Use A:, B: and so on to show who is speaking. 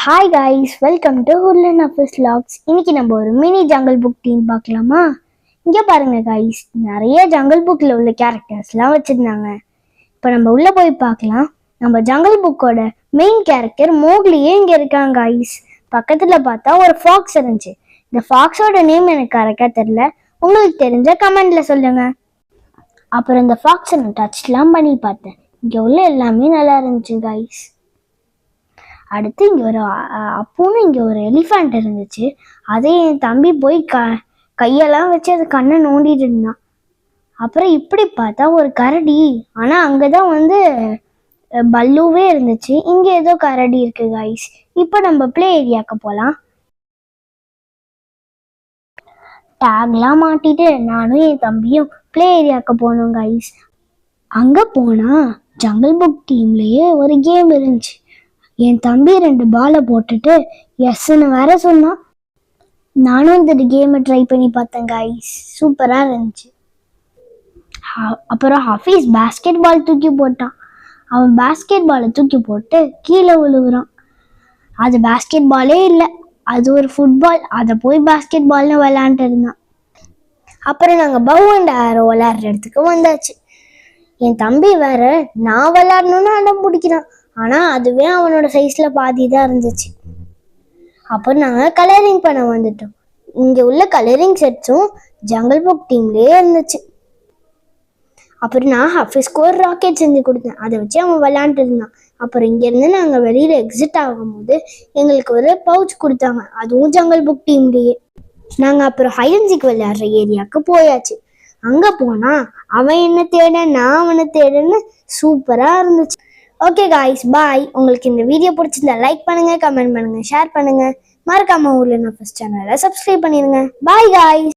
A: Hi guys, welcome to ஹுர்லன் office vlogs. இன்னைக்கு நம்ம ஒரு மினி ஜங்கிள் புக் டீம் பார்க்கலாமா? இங்கே பாருங்க காய்ஸ், நிறைய ஜங்கிள் புக்கில் உள்ள கேரக்டர்ஸ்லாம் வச்சுருந்தாங்க. இப்போ நம்ம உள்ளே போய் பார்க்கலாம். நம்ம ஜங்கிள் புக்கோட மெயின் கேரக்டர் மோக்லியே இங்கே இருக்காங்க காய்ஸ். பக்கத்தில் பார்த்தா ஒரு ஃபாக்ஸ் இருந்துச்சு. இந்த ஃபாக்ஸோட நேம் எனக்கு கரெக்டாக தெரியல, உங்களுக்கு தெரிஞ்ச கமெண்ட்ல சொல்லுங்க. அப்புறம் இந்த ஃபாக்ஸை நான் டச்லாம் பண்ணி பார்த்தேன். இங்கே உள்ள எல்லாமே நல்லா இருந்துச்சு காய்ஸ். அடுத்து இங்கே ஒரு அப்போன்னு இங்கே ஒரு எலிஃபண்ட் இருந்துச்சு. அதே என் தம்பி போய் கையெல்லாம் வச்சு அது கண்ணை நோண்டிட்டு இருந்தான். அப்புறம் இப்படி பார்த்தா ஒரு கரடி, ஆனால் அங்கே தான் பல்லுவே இருந்துச்சு. இங்கே ஏதோ கரடி இருக்கு காய்ஸ். இப்போ நம்ம ப்ளே ஏரியாவுக்கு போகலாம். டேக்லாம் மாட்டிட்டு நானும் என் தம்பியும் ப்ளே ஏரியாவுக்கு போனோம் காய்ஸ். அங்கே போனால் ஜங்கிள் புக் டீம்லேயே ஒரு கேம் இருந்துச்சு. என் தம்பி 2 பாலை போட்டுட்டு எஸ்ன்னு வேற சொன்னான். நானும் இந்த கேமை ட்ரை பண்ணி பார்த்தேன் காய்ஸ், சூப்பராக இருந்துச்சு. அப்புறம் ஹஃபீஸ் பேஸ்கெட் பால் தூக்கி போட்டான். அவன் பேஸ்கெட் பாலை தூக்கி போட்டு கீழே விழுவுறான். அது பேஸ்கெட் பாலே இல்லை, அது ஒரு ஃபுட்பால். அதை போய் பேஸ்கெட் பால்னு விளையாண்டு இருந்தான். அப்புறம் நாங்கள் பவ் அண்ட் ஆரோ விளையாடுற இடத்துக்கு வந்தாச்சு. என் தம்பி வேற நான் விளையாடணும்னு அடம் பிடிக்கிறான். ஆனால் அதுவே அவனோட சைஸில் பாதி தான் இருந்துச்சு. அப்போ நாங்கள் கலரிங் பண்ண வந்துட்டோம். இங்கே உள்ள கலரிங் செட்ஸும் ஜங்கிள் புக் டீம்லேயே இருந்துச்சு. அப்புறம் நான் ஹஃபீஸ்க்கு ஒரு ராக்கெட் செஞ்சு கொடுத்தேன். அதை வச்சு அவன் விளையாண்டு இருந்தான். அப்புறம் இங்கேருந்து நாங்கள் வெளியில் எக்ஸிட் ஆகும்போது எங்களுக்கு ஒரு பவுச் கொடுத்தாங்க, அதுவும் ஜங்கிள் புக் டீம்லேயே. நாங்கள் அப்புறம் ஹைடன்சிக் விளையாடுற ஏரியாவுக்கு போயாச்சு. அங்கே போனால் அவன் என்ன தேட, நான் அவனை தேடன்னு சூப்பராக இருந்துச்சு. ஓகே காய்ஸ், பாய். உங்களுக்கு இந்த வீடியோ பிடிச்சிருந்தா லைக் பண்ணுங்க, கமெண்ட் பண்ணுங்க, ஷேர் பண்ணுங்க. மறக்காம ஹுர்லன் ஆஃபீஸ் சேனலை சப்ஸ்கிரைப் பண்ணிடுங்க. Bye guys.